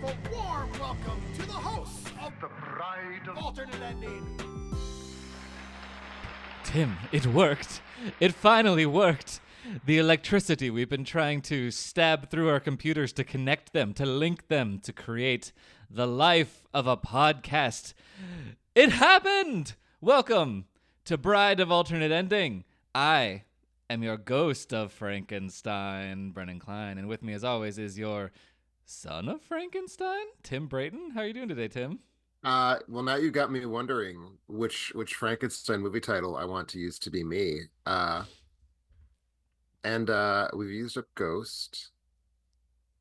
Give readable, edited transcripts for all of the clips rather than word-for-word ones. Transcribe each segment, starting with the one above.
give a warm welcome to the hosts of The Bride of Alternate Ending. Tim, it worked. It finally worked. The electricity we've been trying to stab through our computers to connect them, to link them, to create the life of a podcast. It happened! Welcome to Bride of Alternate Ending. I am your ghost of Frankenstein, Brennan Klein, and with me as always is your son of Frankenstein, Tim Brayton. How are you doing today, Tim? Well, now you got me wondering which Frankenstein movie title I want to use to be me. And we've used up Ghost.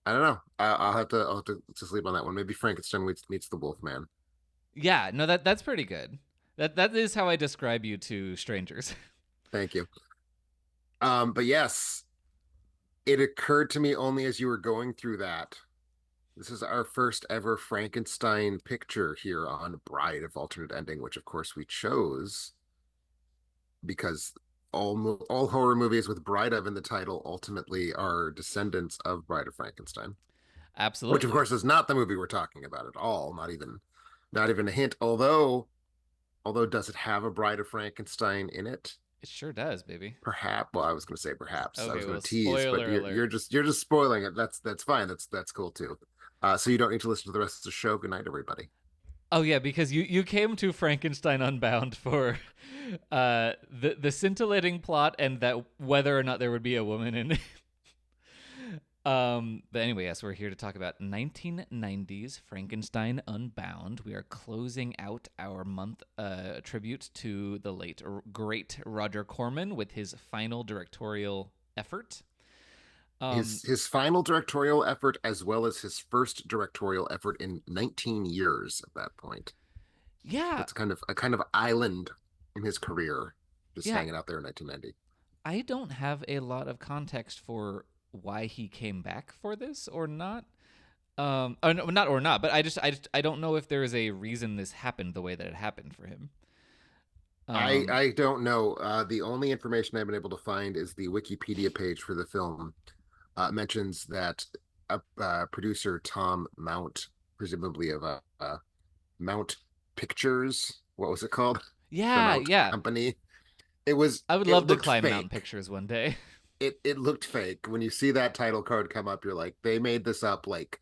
I don't know. I'll have to sleep on that one. Maybe Frankenstein meets the Wolfman. Yeah, no, that's pretty good. That is how I describe you to strangers. Thank you. But yes, it occurred to me only as you were going through that. This is our first ever Frankenstein picture here on Bride of Alternate Ending, which of course we chose because all horror movies with Bride of in the title ultimately are descendants of Bride of Frankenstein. Absolutely. Which of course is not the movie we're talking about at all. Not even a hint. Although does it have a Bride of Frankenstein in it? It sure does, baby. Perhaps. Well, I was going to say perhaps. Okay, I was going well, to tease, but you're just spoiling it. That's fine. That's cool too. So you don't need to listen to the rest of the show. Good night, everybody. Oh yeah, because you came to Frankenstein Unbound for the scintillating plot and that whether or not there would be a woman in it. But anyway, yes, we're here to talk about 1990s Frankenstein Unbound. We are closing out our month tribute to the late great Roger Corman with his final directorial effort. His final directorial effort, as well as his first directorial effort in 19 years at that point. Yeah, it's kind of island in his career, just hanging out there in 1990. I don't have a lot of context for why he came back for this or not. But I don't know if there is a reason this happened the way that it happened for him. I don't know. The only information I've been able to find is the Wikipedia page for the film. Mentions that producer Tom Mount, presumably of Mount Pictures, what was it called? Yeah, Company. I would love to climb Mount Pictures one day. It looked fake. When you see that title card come up, you're like, they made this up like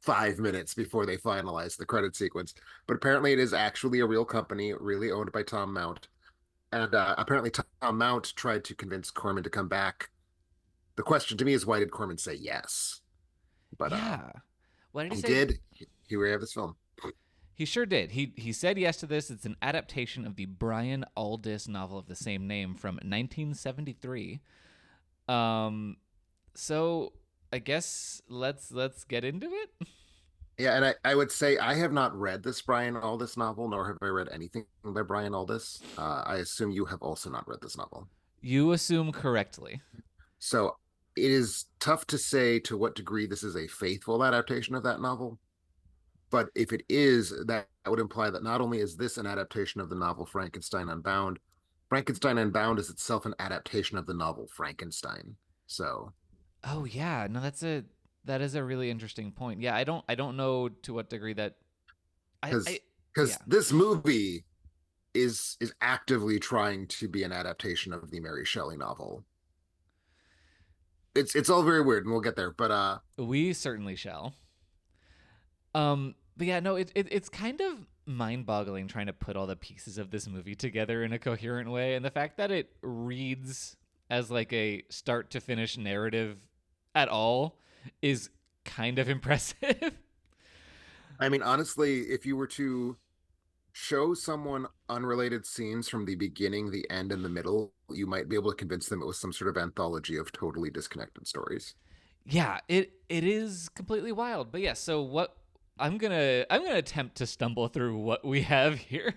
5 minutes before they finalized the credit sequence. But apparently it is actually a real company, really owned by Tom Mount. And apparently Tom Mount tried to convince Corman to come back. The question to me is, why did Corman say yes? But what did he he say? did. Here we have this film. He sure did. He said yes to this. It's an adaptation of the Brian Aldiss novel of the same name from 1973. So I guess let's get into it. Yeah, and I would say I have not read this Brian Aldiss novel, nor have I read anything by Brian Aldiss. I assume you have also not read this novel. You assume correctly. So it is tough to say to what degree this is a faithful adaptation of that novel. But if it is, that would imply that not only is this an adaptation of the novel Frankenstein Unbound, Frankenstein Unbound is itself an adaptation of the novel Frankenstein. So, oh yeah, no, that is a really interesting point. Yeah, I don't know to what degree that, because this movie is actively trying to be an adaptation of the Mary Shelley novel. It's all very weird, and we'll get there. But we certainly shall. But yeah, no, it's kind of mind-boggling trying to put all the pieces of this movie together in a coherent way, and the fact that it reads as like a start-to-finish narrative at all is kind of impressive. I mean, honestly, if you were to show someone unrelated scenes from the beginning, the end, and the middle, you might be able to convince them it was some sort of anthology of totally disconnected stories. Yeah, it is completely wild. But yeah, so what I'm gonna attempt to stumble through what we have here.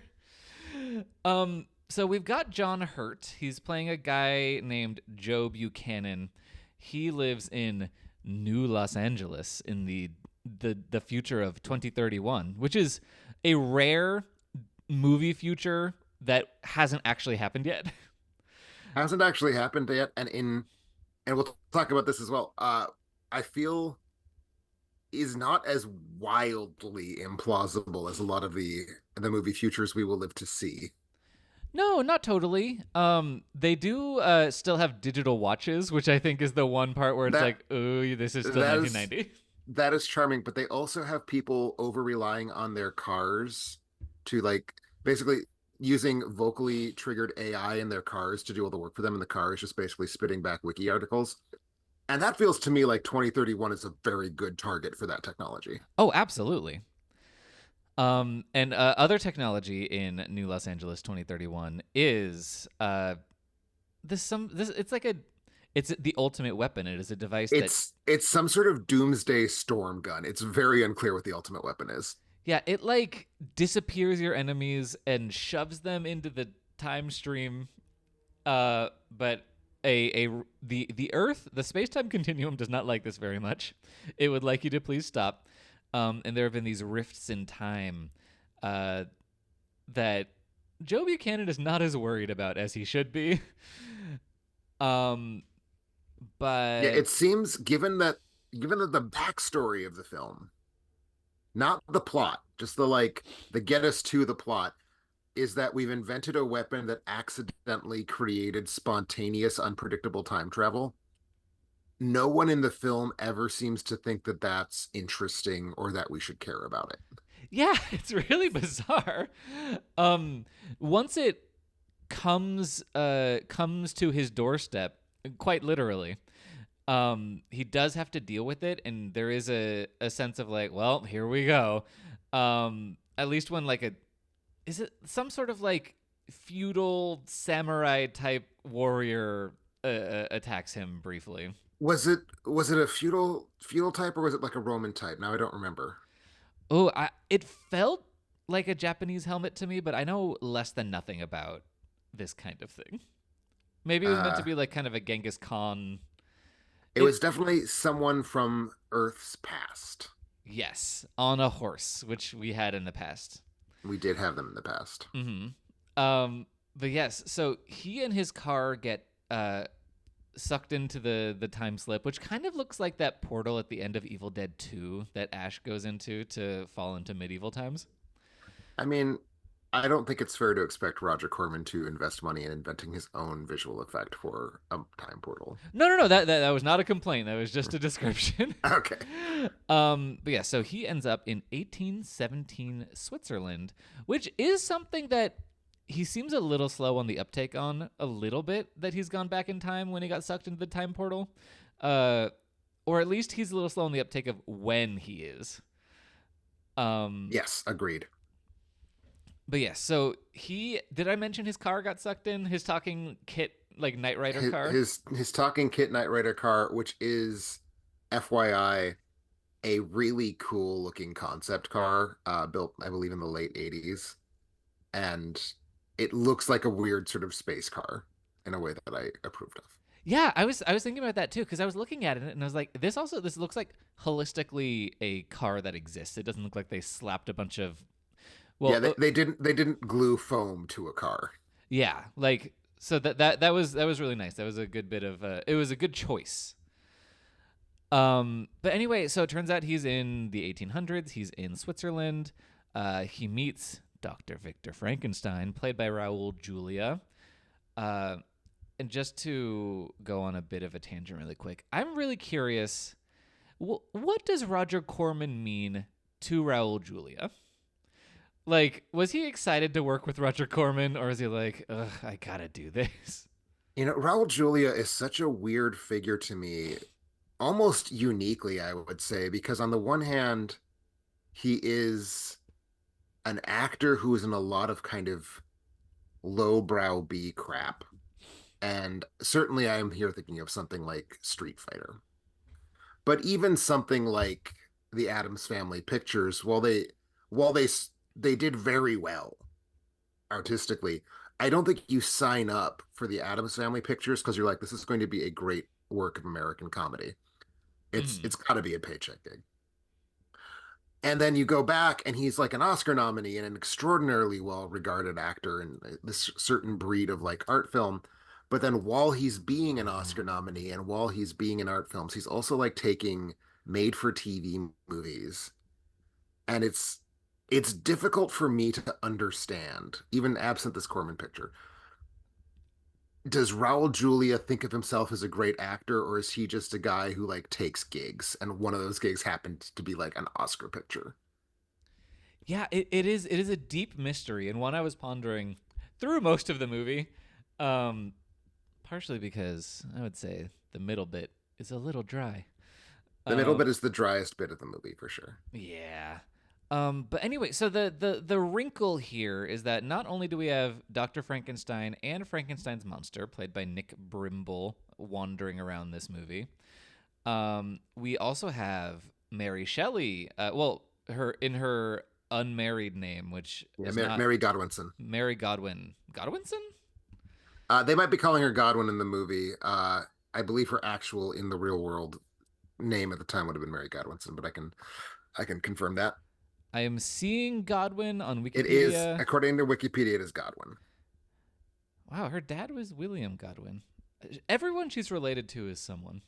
So we've got John Hurt. He's playing a guy named Joe Buchanan. He lives in New Los Angeles in the future of 2031, which is a rare movie future that hasn't actually happened yet. Hasn't actually happened yet, and we'll talk about this as well. I feel is not as wildly implausible as a lot of the movie futures we will live to see. No, not totally. They do still have digital watches, which I think is the one part where it's That like, oh, this is still that is 1990. that is charming, but they also have people over relying on their cars to like basically using vocally triggered AI in their cars to do all the work for them, and the car is just basically spitting back wiki articles. And that feels to me like 2031 is a very good target for that technology. Oh, absolutely. And other technology in New Los Angeles 2031 is this. It's like a, it's the ultimate weapon. It is a device that, It's some sort of doomsday storm gun. It's very unclear what the ultimate weapon is. yeah, it like disappears your enemies and shoves them into the time stream. But the Earth, the space time continuum does not like this very much. It would like you to please stop. And there have been these rifts in time, that Joe Buchanan is not as worried about as he should be. Um, Yeah, but it seems given that the backstory of the film, not the plot, just the get us to the plot, is that we've invented a weapon that accidentally created spontaneous, unpredictable time travel. No one in the film ever seems to think that that's interesting or that we should care about it. yeah, it's really bizarre. Um, Once it comes to his doorstep, quite literally, he does have to deal with it, and there is a sense of like, well, here we go. At least when like a, is it some sort of like feudal samurai type warrior attacks him briefly. Was it a feudal type or was it like a Roman type? Now I don't remember. Oh, it felt like a Japanese helmet to me, but I know less than nothing about this kind of thing. Maybe it was meant to Uh, be like kind of a Genghis Khan. it It was definitely someone from Earth's past. Yes, on a horse, which we had in the past. We did have them in the past. Hmm. But yes, so he and his car get sucked into the time slip, which kind of looks like that portal at the end of Evil Dead 2 that Ash goes into to fall into medieval times. I mean, I don't think it's fair to expect Roger Corman to invest money in inventing his own visual effect for a time portal. No, no, no. That was not a complaint. That was just a description. Okay. But yeah, so he ends up in 1817 Switzerland, which is something that he seems a little slow on the uptake on, a little bit, that he's gone back in time when he got sucked into the time portal. Uh, or at least he's a little slow on the uptake of when he is. Um, Yes, agreed. but yeah, so he, did I mention his car got sucked in? His talking Kit, like Knight Rider His car? his talking Kit Knight Rider car, which is FYI a really cool looking concept car, built I believe in the late 80s, and it looks like a weird sort of space car in a way that I approved of. Yeah, I was thinking about that too because I was looking at it and I was like, this looks like holistically a car that exists. It doesn't look like they slapped a bunch of, Yeah, well, they didn't glue foam to a car. yeah, like so that was really nice. That was a good bit of it was a good choice. But anyway, so it turns out he's in the 1800s. He's in Switzerland. He meets Dr. Victor Frankenstein, played by Raul Julia. Uh, and just to go on a bit of a tangent really quick, I'm really curious. What does Roger Corman mean to Raul Julia? Like, was he excited to work with Roger Corman, or is he like, ugh, I gotta do this? Raul Julia is such a weird figure to me, almost uniquely, I would say, because on the one hand, he is an actor who is in a lot of kind of lowbrow B crap. And certainly I am here thinking of something like Street Fighter. But even something like the Addams Family Pictures, while they did very well artistically, I don't think you sign up for the Addams Family Pictures because you're like, this is going to be a great work of American comedy. It's Mm. it's got to be a paycheck gig. And then you go back and he's like an Oscar nominee and an extraordinarily well regarded actor in this certain breed of like art film. But then while he's being an Oscar nominee and while he's being in art films, he's also like taking made for TV movies, and it's difficult for me to understand, even absent this Corman picture. Does Raul Julia think of himself as a great actor, or is he just a guy who like takes gigs, and one of those gigs happened to be like an Oscar picture? Yeah, it is a deep mystery and one I was pondering through most of the movie. Um, partially because I would say the middle bit is a little dry. The middle Um, bit is the driest bit of the movie for sure. yeah. But anyway, so the wrinkle here is that not only do we have Dr. Frankenstein and Frankenstein's monster, played by Nick Brimble, wandering around this movie. We also have Mary Shelley. Well, her in her unmarried name, which Yeah, is not Mary Godwinson. Mary Godwinson. They might be calling her Godwin in the movie. I believe her actual in the real world name at the time would have been Mary Godwinson, but I can confirm that. I am seeing Godwin on It is, Wikipedia. according to Wikipedia, it is Godwin. Wow, her dad was William Godwin. Everyone she's related to is someone.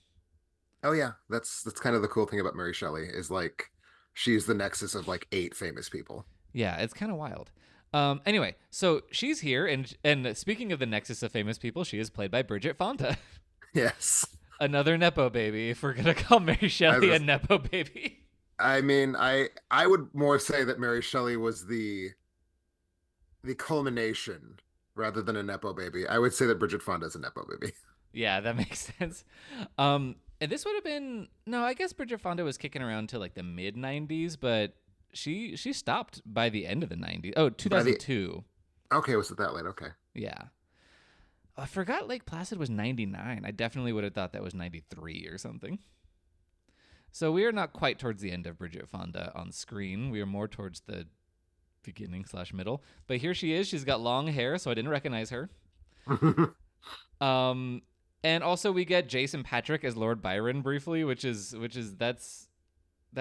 Oh yeah, that's kind of the cool thing about Mary Shelley is like she's the nexus of like eight famous people. Yeah, it's kind of wild. Anyway, so she's here, and speaking of the nexus of famous people, she is played by Bridget Fonda, Yes. another nepo baby. If we're gonna call Mary I Shelley a was nepo baby, I mean, I would more say that Mary Shelley was the culmination rather than a nepo baby. I would say that Bridget Fonda is a nepo baby. yeah, that makes sense. And this would have been no, I guess Bridget Fonda was kicking around to like the mid '90s, but she stopped by the end of the '90s. Oh, By the 2002. Okay, was it that late? Okay. Yeah. I forgot Lake Placid was 99. I definitely would have thought that was 93 or something. So we are not quite towards the end of Bridget Fonda on screen. We are more towards the beginning slash middle. But here she is. She's got long hair, so I didn't recognize her. Um, and also we get Jason Patric as Lord Byron briefly, which is that's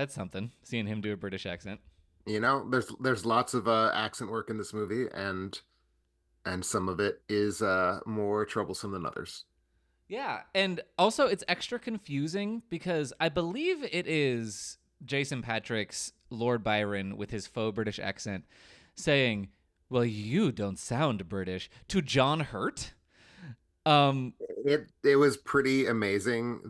something. Seeing him do a British accent. There's lots of accent work in this movie, and some of it is more troublesome than others. Yeah, and also it's extra confusing because I believe it is Jason Patric's Lord Byron with his faux British accent saying, "Well, you don't sound British" to John Hurt. It was pretty amazing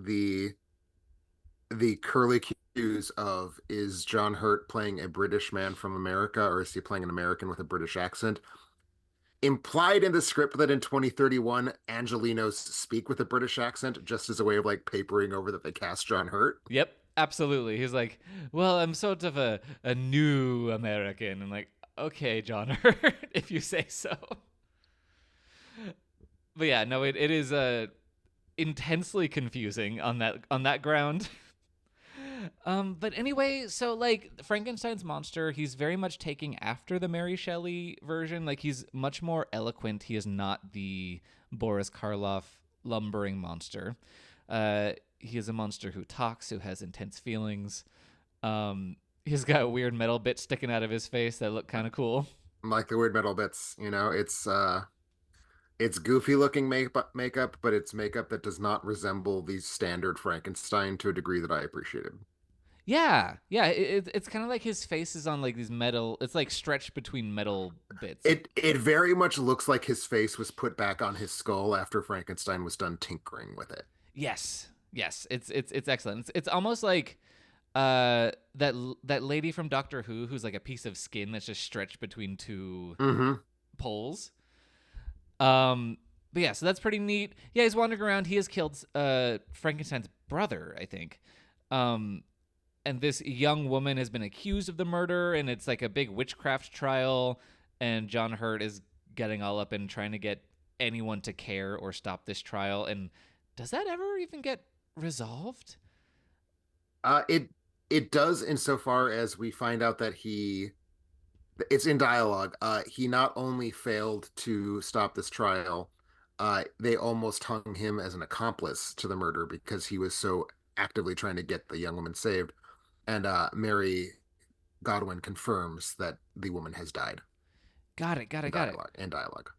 the curly cues of, is John Hurt playing a British man from America, or is he playing an American with a British accent? Implied in the script that in 2031 Angelinos speak with a British accent, just as a way of like papering over that they cast John Hurt. Yep, absolutely. He's like, "Well, I'm sort of a new American." I'm like, "Okay, John Hurt, if you say so." But yeah, no, it is intensely confusing on that ground. But anyway, so like Frankenstein's monster, he's very much taking after the Mary Shelley version. Like he's much more eloquent. He is not the Boris Karloff lumbering monster. He is a monster who talks, who has intense feelings. He's got weird metal bits sticking out of his face that look kind of cool. Like the weird metal bits, it's goofy looking makeup, but it's makeup that does not resemble the standard Frankenstein to a degree that I appreciated. Yeah, yeah. It's kind of like his face is on like these metal. It's like stretched between metal bits. It very much looks like his face was put back on his skull after Frankenstein was done tinkering with it. Yes, yes. It's excellent. It's almost like that lady from Doctor Who who's like a piece of skin that's just stretched between two Mm-hmm. poles. But yeah, so that's pretty neat. Yeah, he's wandering around. He has killed Frankenstein's brother, I think. And this young woman has been accused of the murder, and it's like a big witchcraft trial. And John Hurt is getting all up and trying to get anyone to care or stop this trial. And does that ever even get resolved? It does, insofar as we find out that it's in dialogue. He not only failed to stop this trial, they almost hung him as an accomplice to the murder because he was so actively trying to get the young woman saved. And Mary Godwin confirms that the woman has died. Got it. In dialogue.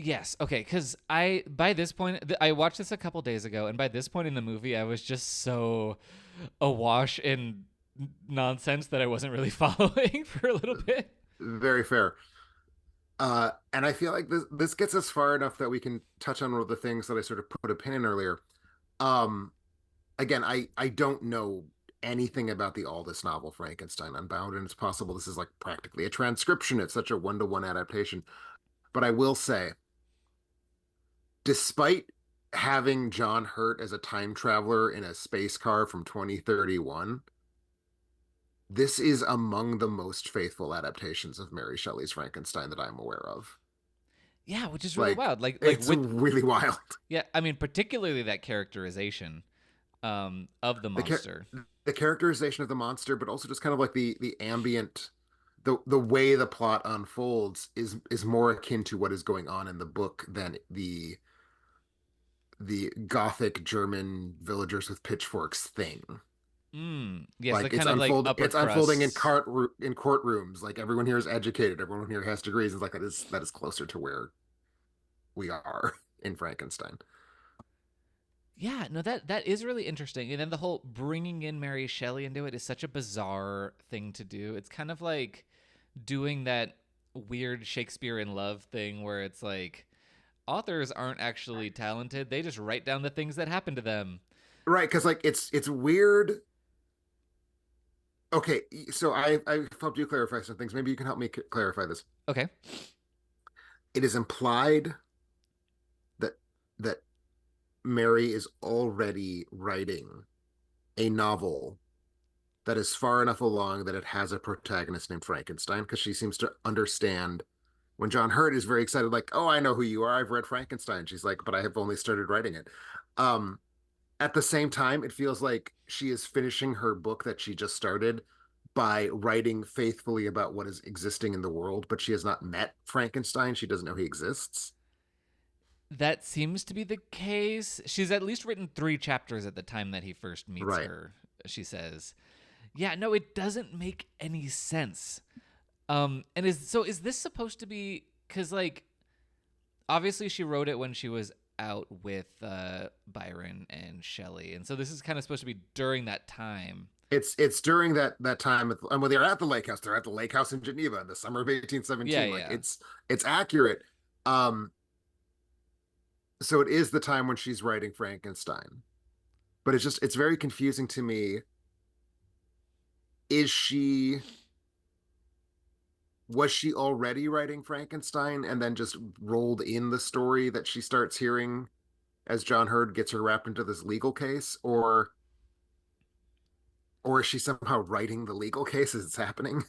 Yes, okay, because by this point, I watched this a couple days ago, and by this point in the movie, I was just so awash in nonsense that I wasn't really following for a little bit. Very fair. And I feel like this gets us far enough that we can touch on one of the things that I sort of put a pin in earlier. Um, Again, I don't know anything about the Aldous novel Frankenstein Unbound, and it's possible this is like practically a transcription. It's such a one-to-one adaptation. But I will say, despite having John Hurt as a time traveler in a space car from 2031, this is among the most faithful adaptations of Mary Shelley's Frankenstein that I'm aware of. Yeah, which is really Like, wild. Like it's with really wild. yeah, I mean, particularly that characterization of the The char- monster. the characterization of the monster, but also just kind of like the ambient, the way the plot unfolds is more akin to what is going on in the book than the gothic German villagers with pitchforks thing. Yes, the Like it's kind of like upper unfolding crust. in courtrooms. Like everyone here is educated, everyone here has degrees. It's like that is closer to where we are in Frankenstein. Yeah, no, that is really interesting. And then the whole bringing in Mary Shelley into it is such a bizarre thing to do. It's kind of like doing that weird Shakespeare in Love thing where it's like authors aren't actually talented. They just write down the things that happen to them. Right, because like it's weird. Okay, so I helped you clarify some things. Maybe you can help me clarify this. Okay. It is implied that that Mary is already writing a novel that is far enough along that it has a protagonist named Frankenstein because she seems to understand when John Hurt is very excited, like, oh, I know who you are. I've read Frankenstein. She's like, but I have only started writing it. Um, at the same time, it feels like she is finishing her book that she just started by writing faithfully about what is existing in the world, but she has not met Frankenstein. She doesn't know he exists. That seems to be the case. She's at least written 3 chapters at the time that he first meets Right. her, she says. Yeah, no, it doesn't make any sense. And is this supposed to be cuz like obviously she wrote it when she was out with Byron and Shelley. And so this is kind of supposed to be during that time. It's during that time when they're at the lake house. They're at the lake house in Geneva in the summer of Yeah, 1817. Like yeah. it's accurate. Um, so it is the time when she's writing Frankenstein. But it's very confusing to me. Is she was she already writing Frankenstein and then just rolled in the story that she starts hearing as John Hurd gets her wrapped into this legal case, or is she somehow writing the legal case as it's happening?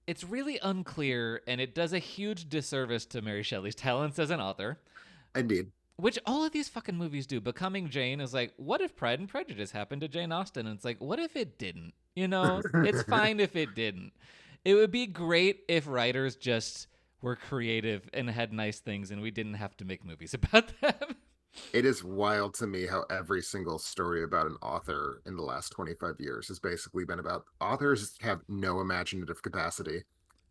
It's really unclear and it does a huge disservice to Mary Shelley's talents as an author. Indeed. Which all of these fucking movies do. Becoming Jane is like, what if Pride and Prejudice happened to Jane Austen? And it's like, what if it didn't? You know, it's fine if it didn't. It would be great if writers just were creative and had nice things and we didn't have to make movies about them. It is wild to me how every single story about an author in the last 25 years has basically been about authors have no imaginative capacity.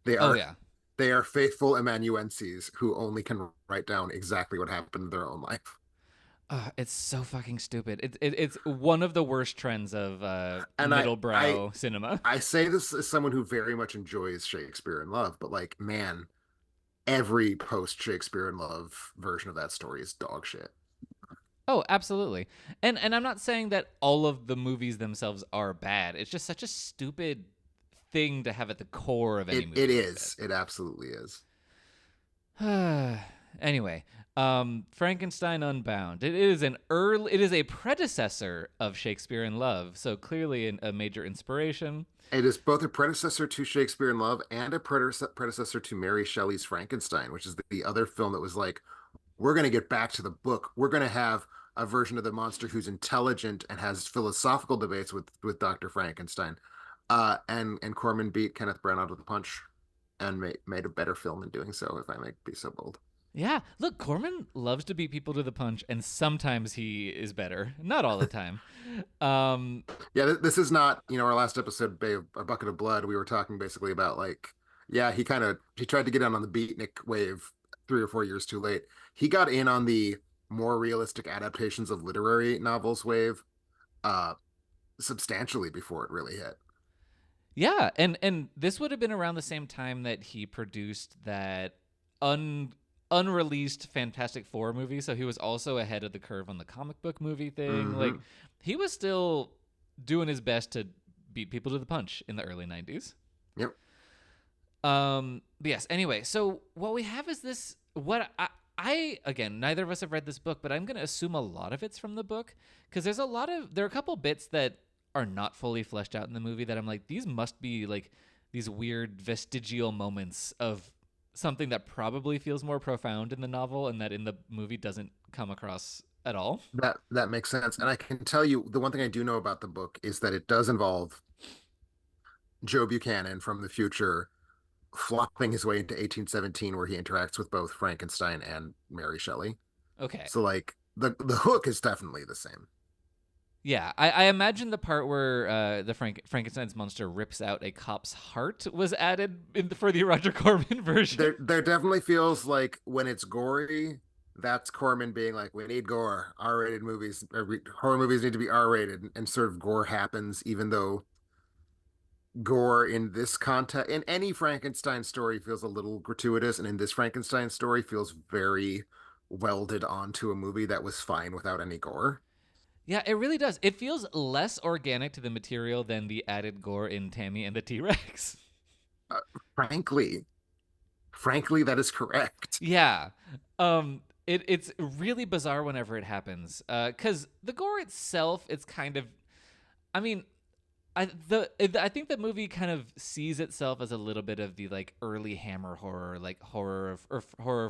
They Oh, are yeah. they are faithful amanuenses who only can write down exactly what happened in their own life. It's so fucking stupid. It's one of the worst trends of And middlebrow cinema. I say this as someone who very much enjoys Shakespeare in Love, but like, man, every post Shakespeare in Love version of that story is dog shit. Oh, absolutely. And I'm not saying that all of the movies themselves are bad. It's just such a stupid thing to have at the core of any It movie like is. It absolutely is. this. Anyway, Frankenstein Unbound. It is a predecessor of Shakespeare in Love, so clearly a major inspiration. It is both a predecessor to Shakespeare in Love and a predecessor to Mary Shelley's Frankenstein, which is the other film that was like, we're going to get back to the book. We're going to have a version of the monster who's intelligent and has philosophical debates with Dr. Frankenstein. And Corman beat Kenneth Branagh to the punch and made a better film in doing so, if I may be so bold. Yeah, look, Corman loves to beat people to the punch, and sometimes he is better. Not all the time. Um, Yeah, this is not, our last episode, A Bucket of Blood. We were talking basically about like, yeah, he tried to get in on the beatnik wave 3 or 4 years too late. He got in on the more realistic adaptations of literary novels wave uh substantially before it really hit. Yeah, and this would have been around the same time that he produced that un unreleased Fantastic Four movie, so he was also ahead of the curve on the comic book movie thing. Like Hmm. he was still doing his best to beat people to the punch in the early 90s. Yep. But yes, anyway, so what we have is this what I again, neither of us have read this book, but I'm going to assume a lot of it's from the book because there are a couple bits that are not fully fleshed out in the movie that I'm like these must be like these weird vestigial moments of something that probably feels more profound in the novel and that in the movie doesn't come across at all. That makes sense. And I can tell you the one thing I do know about the book is that it does involve Joe Buchanan from the future flopping his way into 1817 where he interacts with both Frankenstein and Mary Shelley. Okay. So like the hook is definitely the same. Yeah, I imagine the part where the Frankenstein's monster rips out a cop's heart was added for the Roger Corman version. There definitely feels like when it's gory, that's Corman being like, we need gore. R-rated movies, horror movies need to be R-rated, and sort of gore happens, even though gore in this context, in any Frankenstein story, feels a little gratuitous, and in this Frankenstein story, feels very welded onto a movie that was fine without any gore. Yeah, it really does. It feels less organic to the material than the added gore in Tammy and the T Rex. Uh, frankly, frankly, that is correct. Yeah. It's really bizarre whenever it happens. Cause the gore itself, it's kind of I mean, I think the movie kind of sees itself as a little bit of the like early Hammer horror, like horror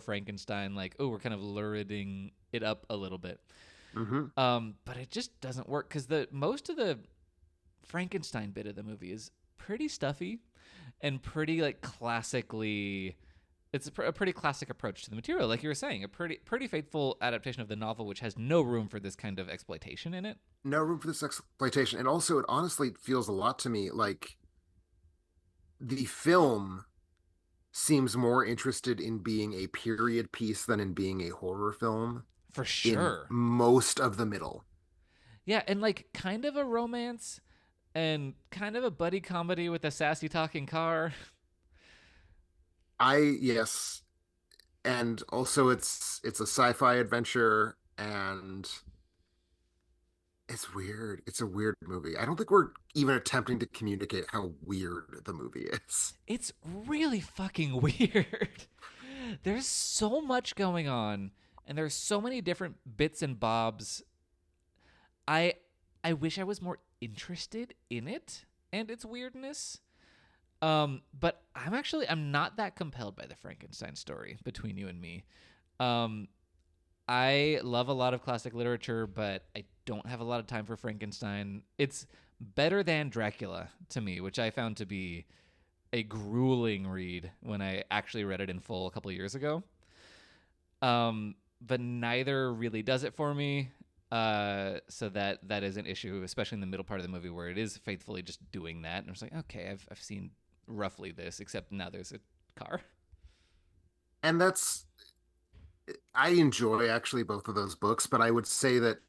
Frankenstein, like oh we're kind of luriding it up a little bit. Hmm. But it just doesn't work because the most of the Frankenstein bit of the movie is pretty stuffy and pretty like classically. It's a pretty classic approach to the material, like you were saying, a pretty faithful adaptation of the novel, which has no room for this kind of exploitation in it. No room for this exploitation. And also, it honestly feels a lot to me like the film seems more interested in being a period piece than in being a horror film For in sure. most of the middle. Yeah, and like kind of a romance and kind of a buddy comedy with a sassy talking car. Yes, and also it's a sci-fi adventure and it's weird. It's a weird movie. I don't think we're even attempting to communicate how weird the movie is. It's really fucking weird. There's so much going on and there's so many different bits and bobs. I I wish I was more interested in it and its weirdness. But I'm not that compelled by the Frankenstein story between you and me. Um, I love a lot of classic literature, but I don't have a lot of time for Frankenstein. It's better than Dracula to me, which I found to be a grueling read when I actually read it in full a couple of years ago. But neither really does it for me. So that is an issue, especially in the middle part of the movie where it is faithfully just doing that. And I'm just like, okay, I've seen roughly this, except now there's a car. And that's I enjoy actually both of those books, but I would say that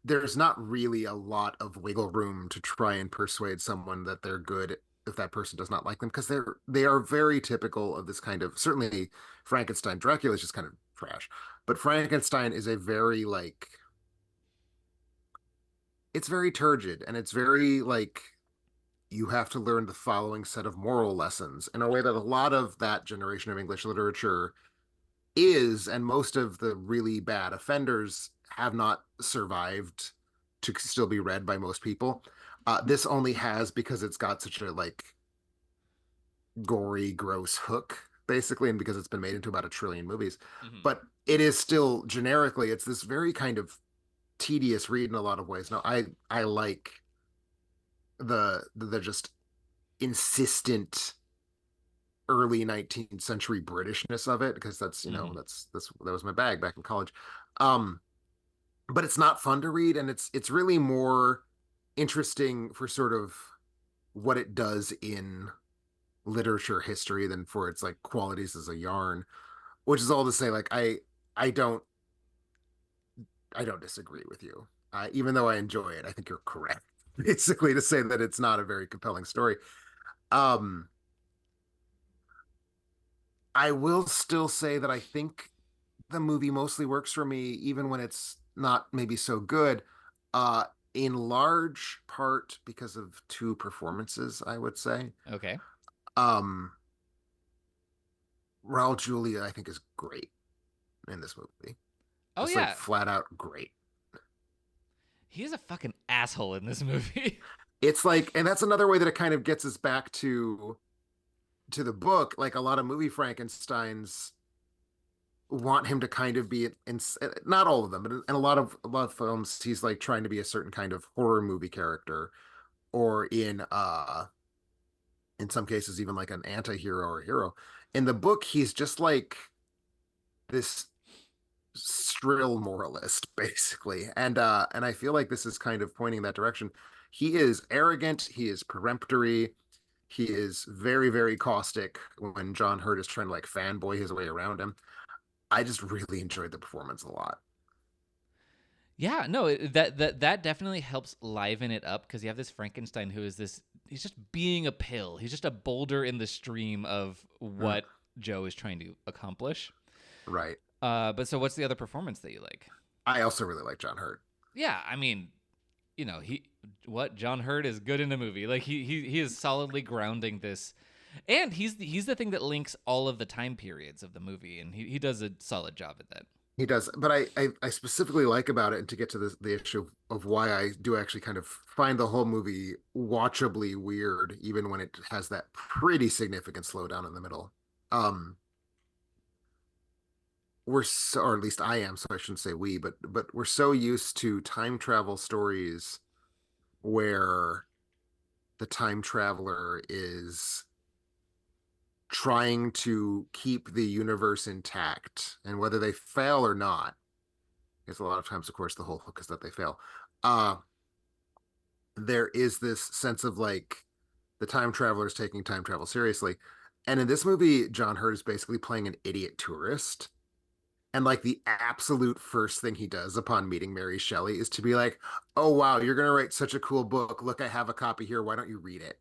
there's not really a lot of wiggle room to try and persuade someone that they're good if that person does not like them because they are very typical of this kind of certainly Frankenstein. Dracula is just kind of trash, but Frankenstein is a very like it's very turgid and it's very like you have to learn the following set of moral lessons in a way that a lot of that generation of English literature is, and most of the really bad offenders have not survived to still be read by most people. This only has because it's got such a like gory, gross hook, basically, and because it's been made into about a trillion movies. Mm-hmm. But it is still generically, it's this very kind of tedious read in a lot of ways. Now, I like the just insistent early 19th century Britishness of it because that's Mm-hmm. that was my bag back in college. Um, but it's not fun to read, and it's really more interesting for sort of what it does in literature history than for its like qualities as a yarn. which is all to say, like I don't I don't disagree with you. Even though I enjoy it, I think you're correct. Basically, to say that it's not a very compelling story. Um, I will still say that I think the movie mostly works for me, even when it's not maybe so good. Uh, in large part because of two performances, I would say. Okay. Um, Raul Julia, I think, is great in this movie. Oh Just like yeah, flat out great. he's a fucking asshole in this movie. It's like, and that's another way that it kind of gets us back to the book. Like a lot of movie Frankensteins want him to kind of be in, not all of them, but in a lot of films, he's like trying to be a certain kind of horror movie character, or in some cases even like an anti-hero or a hero. In the book, he's just like this shrill moralist basically, and I feel like this is kind of pointing in that direction. He is arrogant, he is peremptory, he is very, very caustic when John Hurt is trying to like fanboy his way around him. I just really enjoyed the performance a lot. Yeah, no, that definitely helps liven it up because you have this Frankenstein who is this. He's just being a pill. He's just a boulder in the stream of Mm, what Joe is trying to accomplish. right. But so, what's the other performance that you like? I also really like John Hurt. Yeah, I mean, John Hurt is good in a movie. Like he is solidly grounding this, and he's the thing that links all of the time periods of the movie, and he does a solid job at that. He does, but I specifically like about it, and to get to the issue of why I do actually kind of find the whole movie watchably weird, even when it has that pretty significant slowdown in the middle. Um, we're so, or at least I am, so I shouldn't say we, but we're so used to time travel stories where the time traveler is trying to keep the universe intact, and whether they fail or not, because a lot of times, of course, the whole hook is that they fail. Uh, there is this sense of like the time traveler is taking time travel seriously. And in this movie, John Hurt is basically playing an idiot tourist. And like the absolute first thing he does upon meeting Mary Shelley is to be like, "Oh wow, you're gonna write such a cool book. Look, I have a copy here. Why don't you read it?"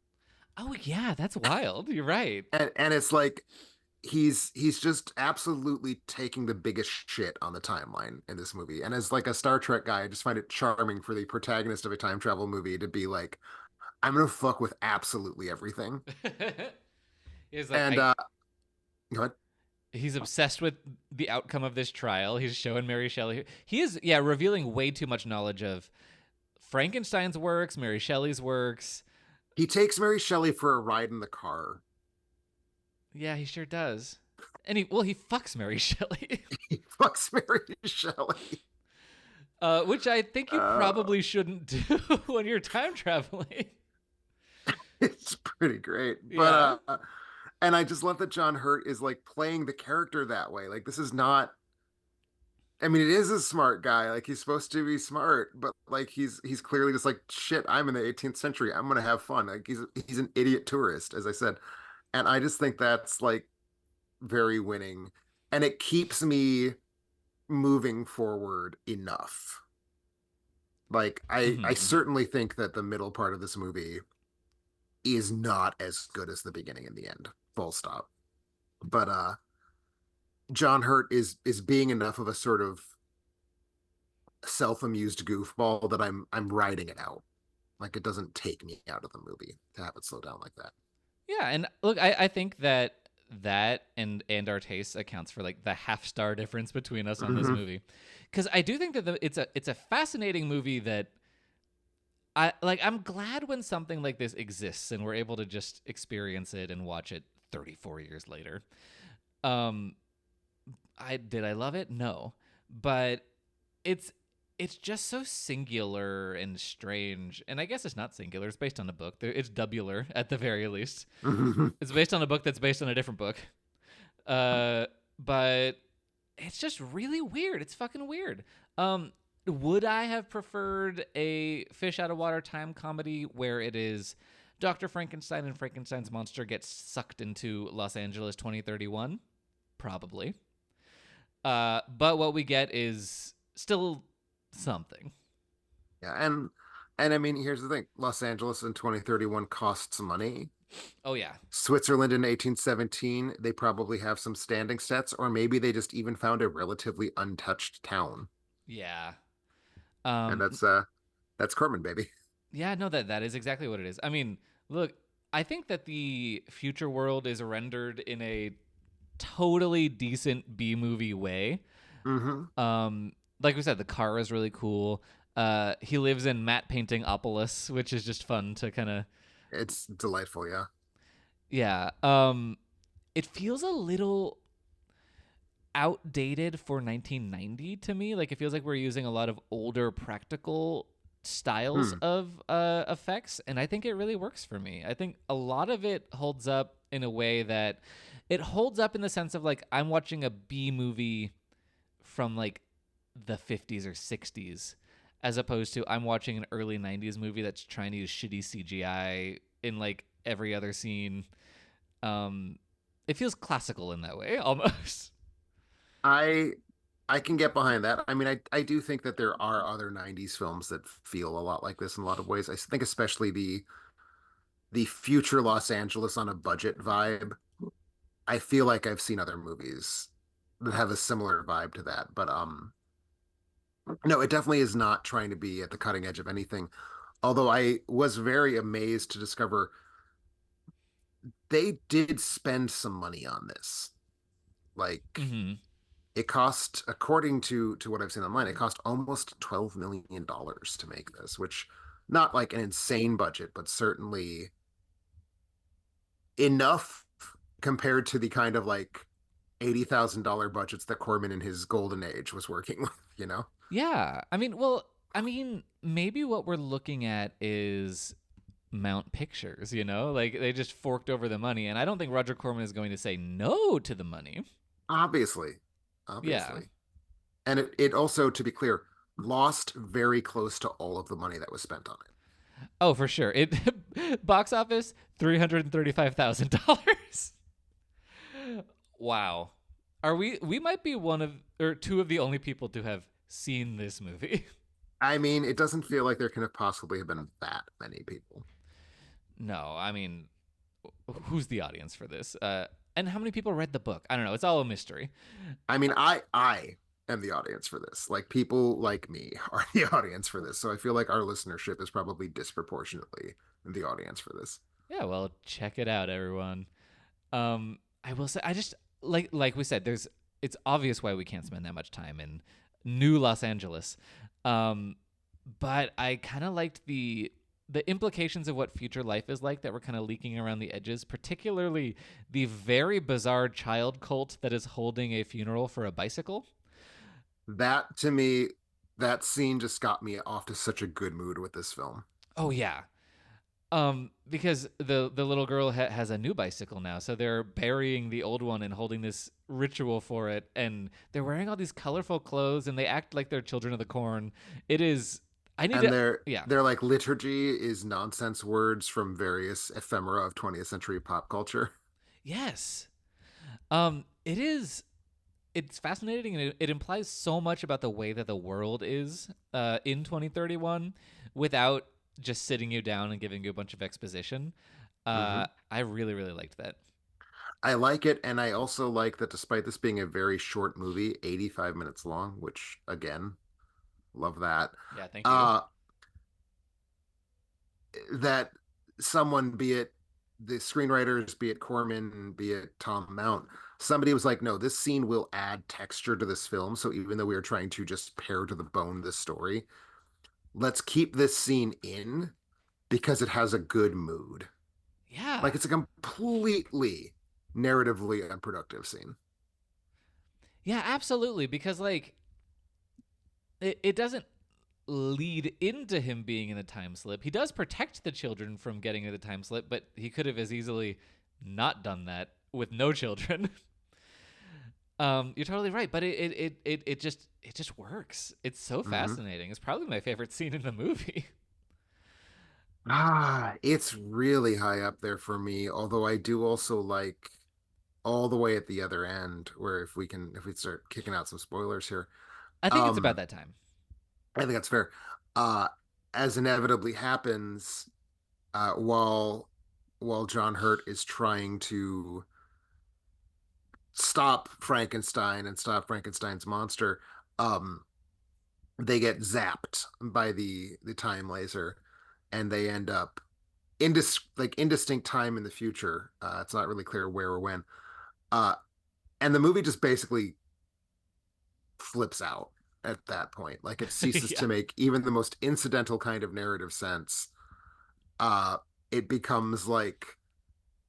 Oh yeah, that's wild. You're right. And it's like he's just absolutely taking the biggest shit on the timeline in this movie. And as like a Star Trek guy, I just find it charming for the protagonist of a time travel movie to be like, I'm gonna fuck with absolutely everything. He's like And I. go ahead. He's obsessed with the outcome of this trial. He's showing Mary Shelley. He is, yeah, revealing way too much knowledge of Frankenstein's works, Mary Shelley's works. He takes Mary Shelley for a ride in the car. Yeah, he sure does. And he fucks Mary Shelley, He fucks Mary Shelley. which I think you Uh, probably shouldn't do when you're time traveling. it's pretty great. Yeah. And I just love that John Hurt is like playing the character that way. Like this is not, I mean, it is a smart guy. Like he's supposed to be smart, but like he's clearly just like shit. I'm in the 18th century. I'm gonna have fun. Like he's an idiot tourist, as I said, and I just think that's like very winning, and it keeps me moving forward enough. Like I Mm-hmm, mm-hmm. certainly think that the middle part of this movie is not as good as the beginning and the end. Full stop. But John Hurt is being enough of a sort of self-amused goofball that I'm writing it out. Like it doesn't take me out of the movie to have it slow down like that. Yeah, and look, I think that and our taste accounts for like the half star difference between us on this Mm-hmm. movie, because I do think that it's a fascinating movie that I like. I'm glad when something like this exists and we're able to just experience it and watch it 34 years later. Um, I love it? No, but it's it's just so singular and strange. And I guess it's not singular. It's based on a book. It's doubler at the very least. Mm-hmm. It's based on a book that's based on a different book. Uh, but it's just really weird. It's fucking weird. Would I have preferred a fish out of water time comedy where it is Dr. Frankenstein and Frankenstein's monster gets sucked into Los Angeles 2031? Probably. But what we get is still something. Yeah, and I mean, here's the thing: Los Angeles in 2031 costs money. Oh yeah, Switzerland in 1817, they probably have some standing sets, or maybe they just even found a relatively untouched town, yeah. and Um, that's Corman, baby. yeah, no, that is exactly what it is. I mean, look, I think that the future world is rendered in a totally decent B movie way. Hmm. Like we said, the car is really cool. He lives in matte painting Opolis, which is just fun to kind of It's delightful, yeah. yeah. It feels a little outdated for 1990 to me. Like it feels like we're using a lot of older practical styles Hmm. of effects, and I think it really works for me. I think a lot of it holds up in a way that it holds up in the sense of like I'm watching a B movie from like the 50s or 60s as opposed to I'm watching an early 90s movie that's trying to use shitty CGI in like every other scene. Um it feels classical in that way almost. I I can get behind that. I mean, I do think that there are other 90s films that feel a lot like this in a lot of ways. I think especially the future Los Angeles on a budget vibe. I feel like I've seen other movies that have a similar vibe to that, but no, it definitely is not trying to be at the cutting edge of anything. Although I was very amazed to discover they did spend some money on this. Like Mhm. it cost, according to what I've seen online, it cost almost $12 million to make this, which not like an insane budget, but certainly enough compared to the kind of like $80,000 budgets that Corman in his golden age was working with, you know? Yeah. I mean maybe what we're looking at is Mount Pictures, you know? Like they just forked over the money and I don't think Roger Corman is going to say no to the money. Obviously. Yeah. Obviously. And it also, to be clear, lost very close to all of the money that was spent on it. Oh, for sure. It box office $335,000. Wow. Are we might be one of or two of the only people to have seen this movie. I mean, it doesn't feel like there can have possibly have been that many people. No, I mean, who's the audience for this? And how many people read the book? I don't know. It's all a mystery. I mean, I am the audience for this. Like people like me are the audience for this. So I feel like our listenership is probably disproportionately the audience for this. Yeah, well, check it out, everyone. I will say, I just like we said, there's it's obvious why we can't spend that much time in new Los Angeles. Um, but I kind of liked the implications of what future life is like that were kind of leaking around the edges, particularly the very bizarre child cult that is holding a funeral for a bicycle. That to me, that scene just got me off to such a good mood with this film. Oh yeah. Because the little girl has a new bicycle now, so they're burying the old one and holding this ritual for it, and they're wearing all these colorful clothes, and they act like they're children of the corn. It is. I need And to. their Yeah. their like liturgy is nonsense words from various ephemera of 20th century pop culture. Yes. It is. It's fascinating, and it implies so much about the way that the world is in 2031, without just sitting you down and giving you a bunch of exposition. Hmm. I really really liked that. I like it, and I also like that despite this being a very short movie, 85 minutes long, which again, love that. Yeah. Thank you. Uh that someone, be it the screenwriters, be it Corman, be it Tom Mount, somebody was like, no, this scene will add texture to this film. So even though we are trying to just pare to the bone this story, let's keep this scene in because it has a good mood. Like Yeah. it's a completely narratively unproductive scene. Yeah, absolutely. Because like it doesn't lead into him being in a time slip. He does protect the children from getting in the time slip, but he could have as easily not done that with no children. You're totally right, but it just works. It's so Hmm. fascinating. It's probably my favorite scene in the movie. It's really high up there for me. Although I do also like all the way at the other end, where if we start kicking out some spoilers here, I think it's about um, that time. I think that's fair. Uh, as inevitably happens, uh, while while John Hurt is trying to stop Frankenstein and stop Frankenstein's monster, um, they get zapped by the time laser, and they end up indistinct time in the future. It's not really clear where or when. Uh, and the movie just basically flips out at that point. Like it ceases Yeah. to make even the most incidental kind of narrative sense. Uh, it becomes like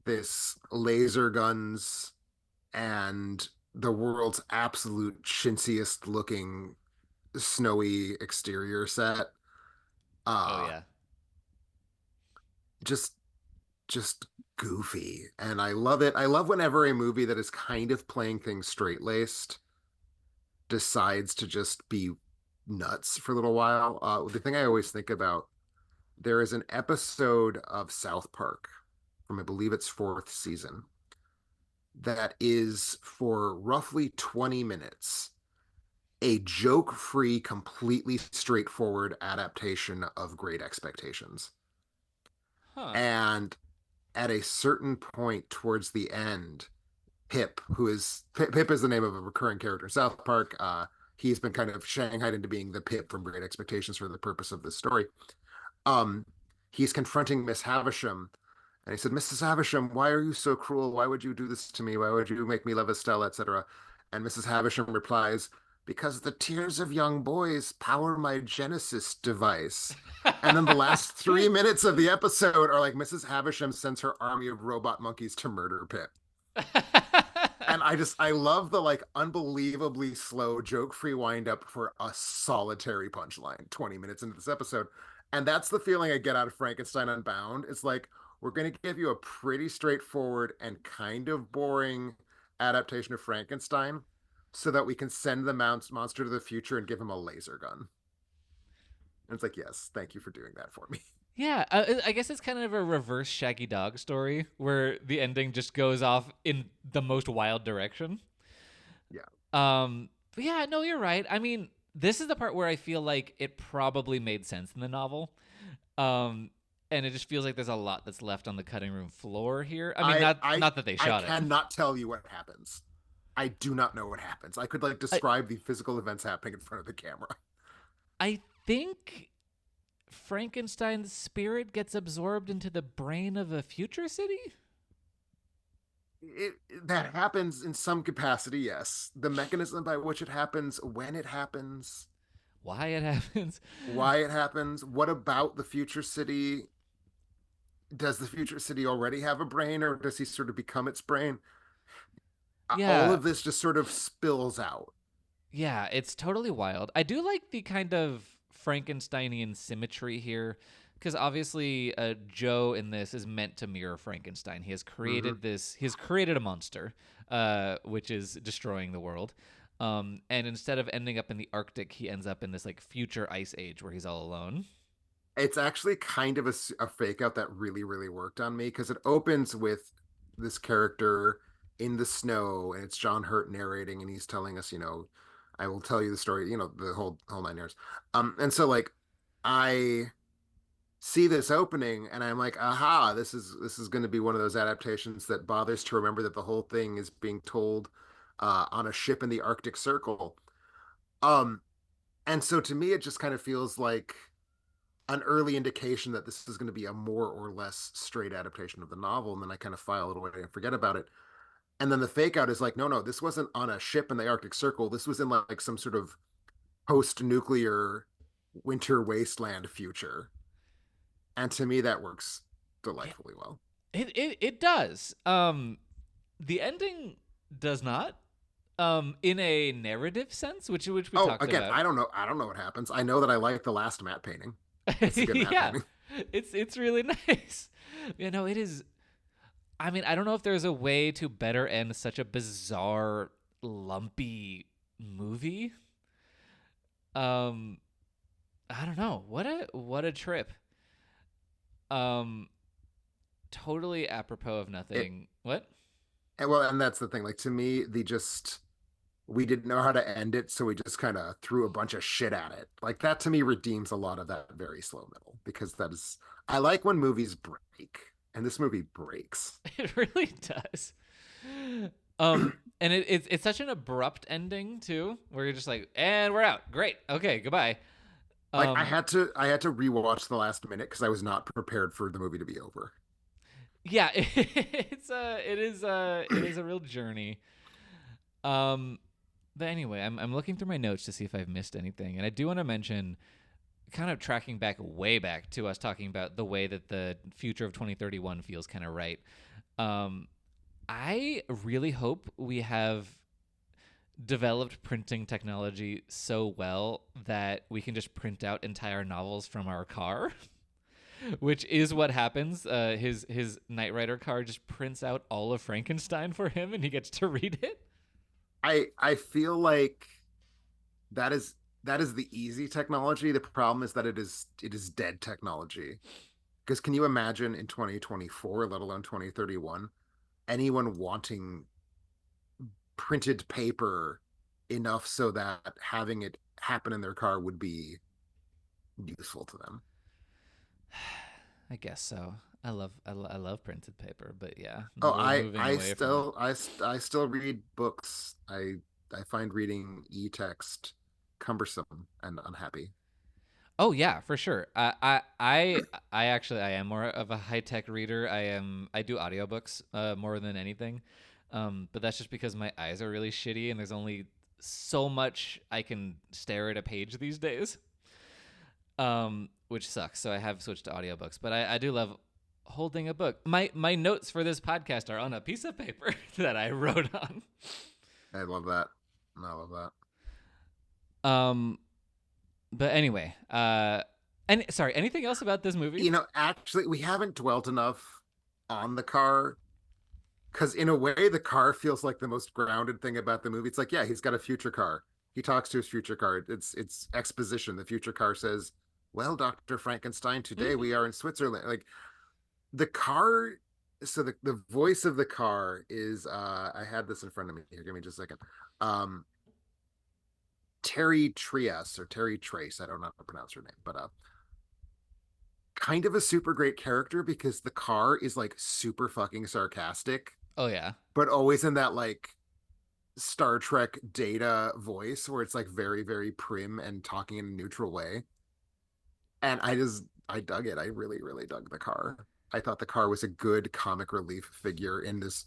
this laser guns and the world's absolute chintziest looking snowy exterior set. Oh Uh, yeah. just just goofy, and I love it. I love whenever a movie that is kind of playing things straight laced decides to just be nuts for a little while. The thing I always think about, there is an episode of South Park from, I believe it's fourth season, that is for roughly 20 minutes a joke free, completely straightforward adaptation of Great Expectations. Huh. And at a certain point towards the end, Pip is the name of a recurring character in South Park. He's been kind of shanghaied into being the Pip from Great Expectations for the purpose of this story. Um, he's confronting Miss Havisham, and he said, "Mrs. Havisham, why are you so cruel? Why would you do this to me? Why would you make me love Estella, etc.?" And Mrs. Havisham replies, "Because the tears of young boys power my Genesis device." And then the last 3 minutes of the episode are like Mrs. Havisham sends her army of robot monkeys to murder Pip. And I love the like unbelievably slow joke free wind up for a solitary punchline 20 minutes into this episode. And that's the feeling I get out of Frankenstein Unbound. It's like we're going to give you a pretty straightforward and kind of boring adaptation of Frankenstein so that we can send the monster to the future and give him a laser gun. And it's like, yes, thank you for doing that for me. Yeah, I guess it's kind of a reverse Shaggy Dog story where the ending just goes off in the most wild direction. Yeah. But yeah, no, you're right. I mean, this is the part where I feel like it probably made sense in the novel. Um, and it just feels like there's a lot that's left on the cutting room floor here. I mean, I I not that they I shot it. cannot tell you what happens. I do not know what happens. I could like I describe the physical events happening in front of the camera. I think Frankenstein's spirit gets absorbed into the brain of a future city. It that happens in some capacity, yes. The mechanism by which it happens, when it happens, Why it happens? why it happens, what about the future city? Does the future city already have a brain, or does he sort of become its brain? All Yeah, of this just sort of spills out. yeah, it's totally wild. I do like the kind of Frankensteinian symmetry here, because obviously, Joe in this is meant to mirror Frankenstein. He has Mm-hmm. created this. He has created a monster, which is destroying the world. And instead of ending up in the Arctic, he ends up in this like future ice age where he's all alone. It's actually kind of a fake out that really, really worked on me because it opens with this character in the snow and it's John Hurt narrating and he's telling us, I will tell you the story, the whole 9 years. And so like I see this opening and I'm like, aha, this is going to be one of those adaptations that bothers to remember that the whole thing is being told on a ship in the Arctic Circle. Um, and so to me, it just kind of feels like an early indication that this is going to be a more or less straight adaptation of the novel, and then I kind of file it away and forget about it. And then the fake out is like, no, no, this wasn't on a ship in the Arctic Circle. This was in like some sort of post-nuclear winter wasteland future. And to me, that works Yeah, delightfully well. it does. The ending does not. In a narrative sense, which we Oh, talked again, about. I don't know what happens. I know that I like the last matte painting. It's a good matte Yeah, painting. it's really nice. It is. I mean, I don't know if there's a way to better end such a bizarre, lumpy movie. Um, I don't know. What a trip. Um, totally apropos of It nothing. What? and that's the thing. Like to me, we didn't know how to end it, so we just kind of threw a bunch of shit at it. Like that to me redeems a lot of that very slow middle because that is I like when movies break, and this movie breaks. It really does. And it's such an abrupt ending too, where you're just like, and we're out. Great. Okay, goodbye. Like Um, I had to rewatch the last minute because I was not prepared for the movie to be over. yeah, it is a real journey. Um, but anyway, I'm looking through my notes to see if I've missed anything, and I do want to mention, kind of tracking back way back to us talking about the way that the future of 2031 feels kind of right. Um, I really hope we have developed printing technology so well that we can just print out entire novels from our car, which is what happens. His Knight Rider car just prints out all of Frankenstein for him, and he gets to read it. I feel like that is that is the easy technology. The problem is that it is dead technology. Because can you imagine in 2024, let alone 2031, anyone wanting printed paper enough so that having it happen in their car would be useful to them? I guess so. I love printed paper, but yeah, Oh, we're moving away from it. I still read books. I find reading e-text cumbersome and unhappy. Oh yeah, for sure. I actually I am more of a high tech reader. I do audiobooks more than anything, but that's just because my eyes are really shitty and there's only so much I can stare at a page these days, which sucks. So I have switched to audiobooks, but I do love holding a book. My notes for this podcast are on a piece of paper that I wrote on. I love that. I love that. Um, but anyway, and sorry, anything else about this movie? You know, actually, we haven't dwelt enough on the car because, in a way, the car feels like the most grounded thing about the movie. It's like, yeah, he's got a future car. He talks to his future car. It's exposition. The future car says, "Well, Doctor Frankenstein, today we are in Switzerland." Like the car. So the voice of the car is I had this in front of me here. Give me just a second. Um, Terry Trias or Terry Trace. I don't know how to pronounce her name, but kind of a super great character because the car is like super fucking sarcastic, Oh yeah. but always in that like Star Trek Data voice where it's like very, very prim and talking in a neutral way. And I dug it. I really, really dug the car. I thought the car was a good comic relief figure in this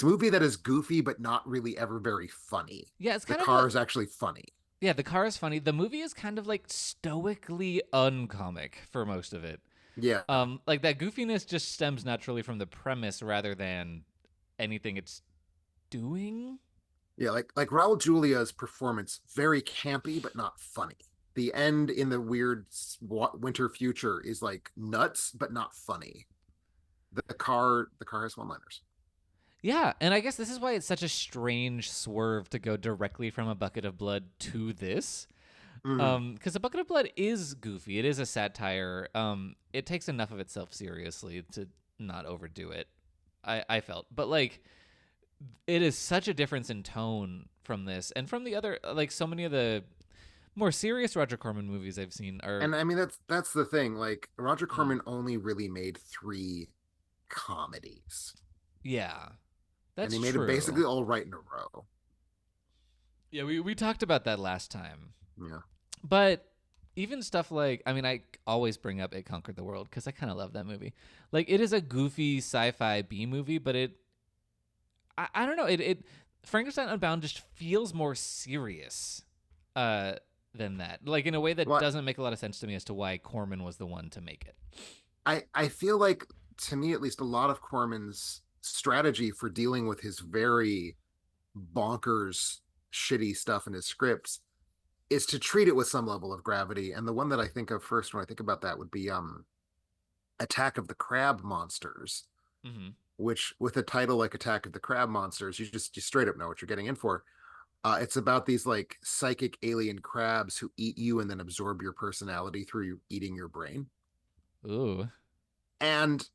movie that is goofy but not really ever very funny. Yeah, it's The kind of car like is actually funny. yeah, the car is funny. The movie is kind of like stoically uncomic for most of it. Yeah. Like that goofiness just stems naturally from the premise rather than anything it's doing. Yeah, like Raul Julia's performance, very campy but not funny. The end in the weird winter future is like nuts but not funny. The car has one-liners. Yeah, and I guess this is why it's such a strange swerve to go directly from A Bucket of Blood to this. Mm-hmm. Because A Bucket of Blood is goofy. It is a satire. It takes enough of itself seriously to not overdo it. I felt, but like it is such a difference in tone from this and from the other. Like so many of the more serious Roger Corman movies I've seen are. And I mean that's the thing. Like Roger Mm, Corman only really made three comedies, yeah, and that's he made them basically true. all right in a row. Yeah, we talked about that last time. Yeah. But even stuff like, I mean, I always bring up It Conquered the World because I kind of love that movie. Like, it is a goofy sci-fi B movie, but I don't know, it Frankenstein Unbound just feels more serious uh, than that. Like in a way that Well, doesn't make a lot of sense to me as to why Corman was the one to make it. I feel like to me at least a lot of Corman's strategy for dealing with his very bonkers shitty stuff in his scripts is to treat it with some level of gravity. And the one that I think of first when I think about that would be Attack of the Crab Monsters, Hmm. which with a title like Attack of the Crab Monsters, you straight up know what you're getting in for. It's about these like psychic alien crabs who eat you and then absorb your personality through eating your brain. Ooh. And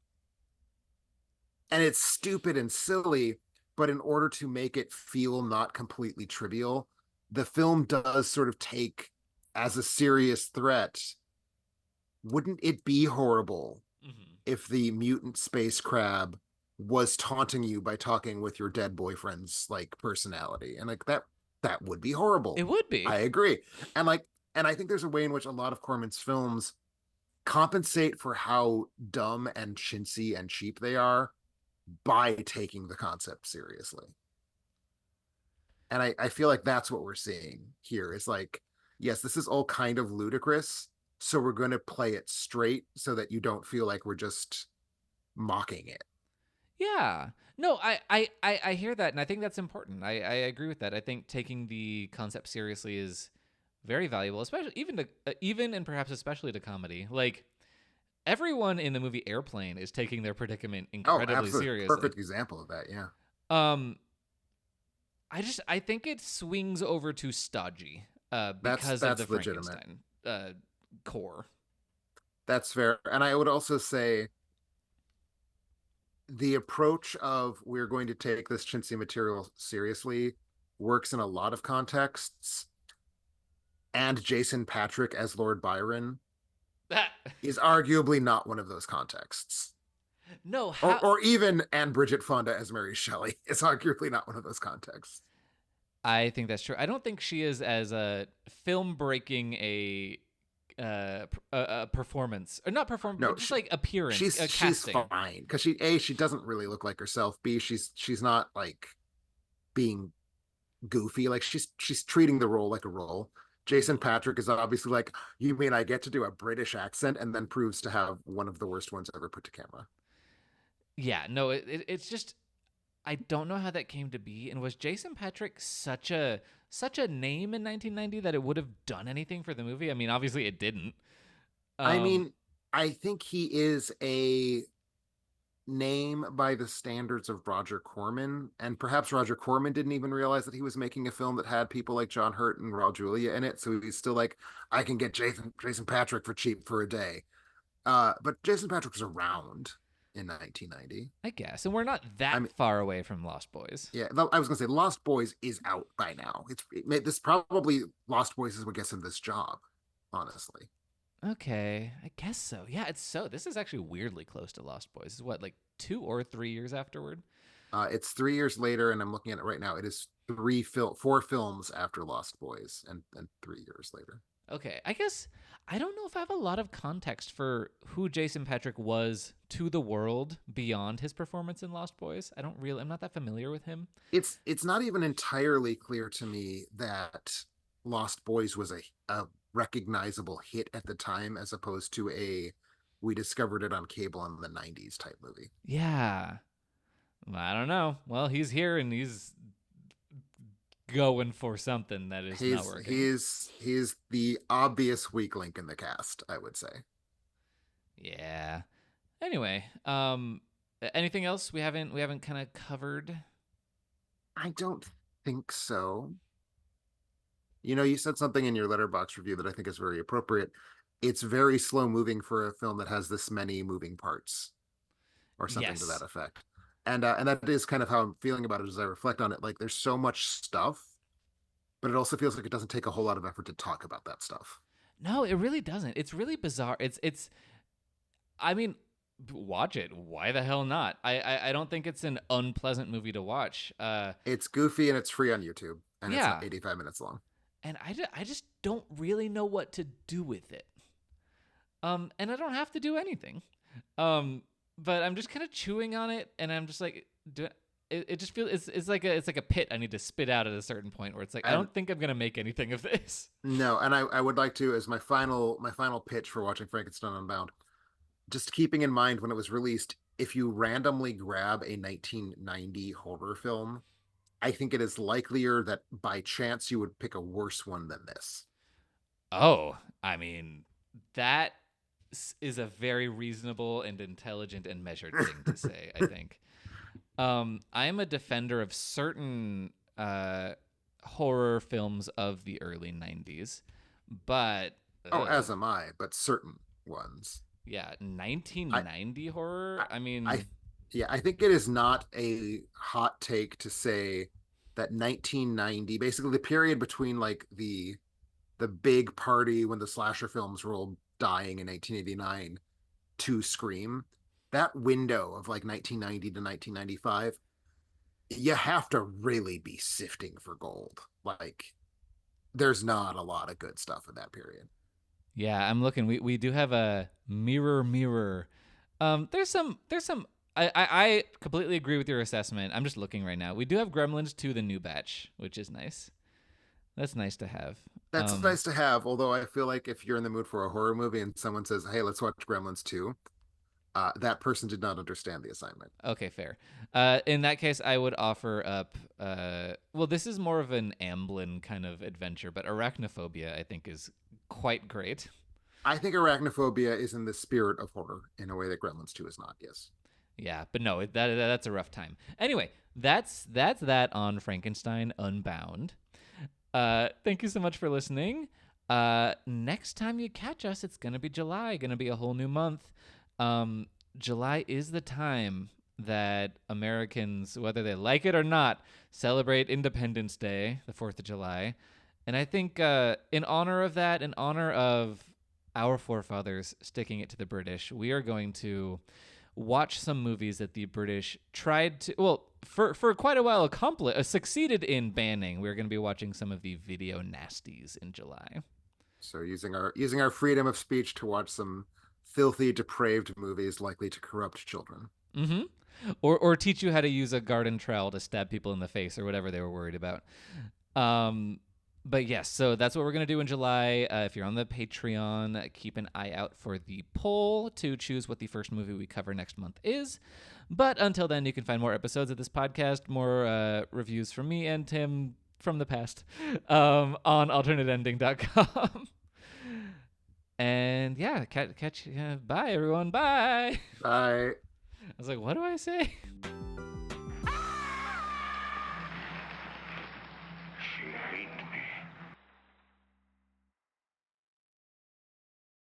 it's stupid and silly, but in order to make it feel not completely trivial, the film does sort of take as a serious threat. Wouldn't it be horrible Mm-hmm. if the mutant space crab was taunting you by talking with your dead boyfriend's like personality? And like that would be horrible. It would be. I agree. And like and I think there's a way in which a lot of Corman's films compensate for how dumb and chintzy and cheap they are by taking the concept seriously. And I feel like that's what we're seeing here is like, yes, this is all kind of ludicrous. So we're going to play it straight so that you don't feel like we're just mocking it. Yeah. No, I hear that, and I think that's important. I agree with that. I think taking the concept seriously is very valuable, especially even and perhaps especially to comedy. Like everyone in the movie Airplane is taking their predicament Oh, incredibly absolutely. seriously. Perfect example of that. Yeah. Um, I think it swings over to stodgy, because of the That's legitimate. Frankenstein core. That's fair. And I would also say the approach of we're going to take this chintzy material seriously works in a lot of contexts. And Jason Patrick as Lord Byron is arguably not one of those contexts. No, Or even Anne Bridget Fonda as Mary Shelley is arguably not one of those contexts. I think that's true. I don't think she is as a film breaking a performance or not perform, No, just like appearance, she's casting. fine because she doesn't really look like herself. B, she's not like being goofy. Like she's treating the role like a role. Jason Patrick is obviously like, you mean I get to do a British accent, and then proves to have one of the worst ones ever put to camera. Yeah, no, it's just I don't know how that came to be. And was Jason Patrick such a name in 1990 that it would have done anything for the movie? I mean, obviously it didn't. I Um, mean, I think he is a name by the standards of Roger Corman, and perhaps Roger Corman didn't even realize that he was making a film that had people like John Hurt and Raul Julia in it. So he's still like, I can get Jason Patrick for cheap for a day. But Jason Patrick was around in 1990. I guess, and we're not I that mean, far away from Lost Boys. yeah, I was gonna say Lost Boys is out by now. This probably Lost Boys is what gets him this job, honestly. Okay, I guess so. Yeah, it's so. This is actually weirdly close to Lost Boys. Is what, like 2 or 3 years afterward? It's 3 years later, and I'm looking at it right now. It is 4 films after Lost Boys, and 3 years later. Okay, I guess I don't know if I have a lot of context for who Jason Patrick was to the world beyond his performance in Lost Boys. I'm not that familiar with him. It's not even entirely clear to me that Lost Boys was a recognizable hit at the time, as opposed to a we discovered it on cable in the 90s type movie. Yeah. I don't know. Well, he's here and he's going for something that is not working. He's the obvious weak link in the cast, I would say. Yeah. Anyway, anything else we haven't kind of covered? I don't think so. You know, you said something in your letterbox review that I think is very appropriate. It's very slow moving for a film that has this many moving parts, or something to that Yes. effect. And that is kind of how I'm feeling about it as I reflect on it. Like there's so much stuff, but it also feels like it doesn't take a whole lot of effort to talk about that stuff. No, it really doesn't. It's really bizarre. It's I mean, watch it. Why the hell not? I don't think it's an unpleasant movie to watch. It's goofy and it's free on YouTube, and it's Yeah. 85 minutes long. And I just don't really know what to do with it. And I don't have to do anything. But I'm just kind of chewing on it, and I'm just like, it just feels it's like a pit I need to spit out at a certain point where it's like I And don't think I'm gonna make anything of this. no, and I would like to, as my final pitch for watching Frankenstein Unbound, just keeping in mind when it was released, if you randomly grab a 1990 horror film, I think it is likelier that by chance you would pick a worse one than this. Oh, I mean, that is a very reasonable and intelligent and measured thing to say, I think. I am a defender of certain horror films of the early 90s, but Oh, as am I, but certain ones. yeah, I 1990 horror. I I I, mean, Yeah, I think it is not a hot take to say that 1990, basically the period between like the big party when the slasher films were all dying in 1989 to Scream, that window of like 1990 to 1995, you have to really be sifting for gold. Like there's not a lot of good stuff in that period. Yeah, I'm looking. We do have a mirror mirror. There's some I completely agree with your assessment. I'm just looking right now. We do have Gremlins 2 the new batch, which is nice. That's nice to have. That's nice to have, although I feel like if you're in the mood for a horror movie and someone says, "Hey, let's watch Gremlins 2," that person did not understand the assignment. Okay, fair. In that case, I would offer up. Well, this is more of an Amblin kind of adventure, but Arachnophobia I think is quite great. I think Arachnophobia is in the spirit of horror in a way that Gremlins 2 is not. Yes. Yeah, but no, that's a rough time. Anyway, that's that on Frankenstein Unbound. Thank you so much for listening. Next time you catch us, it's gonna be July, gonna be a whole new month. July is the time that Americans, whether they like it or not, celebrate Independence Day, the 4th of July. And I think in honor of that, in honor of our forefathers sticking it to the British, we are going to watch some movies that the British tried to, well, for quite a while succeeded in banning. We're going to be watching some of the video nasties in July. So using our freedom of speech to watch some filthy, depraved movies likely to corrupt children. Mm-hmm. Or teach you how to use a garden trowel to stab people in the face or whatever they were worried about. But yes, so that's what we're going to do in July. If you're on the Patreon, keep an eye out for the poll to choose what the first movie we cover next month is. But until then, you can find more episodes of this podcast, more reviews from me and Tim from the past on alternateending.com. And yeah, catch bye, everyone. Bye. Bye. I was like, what do I say? She hates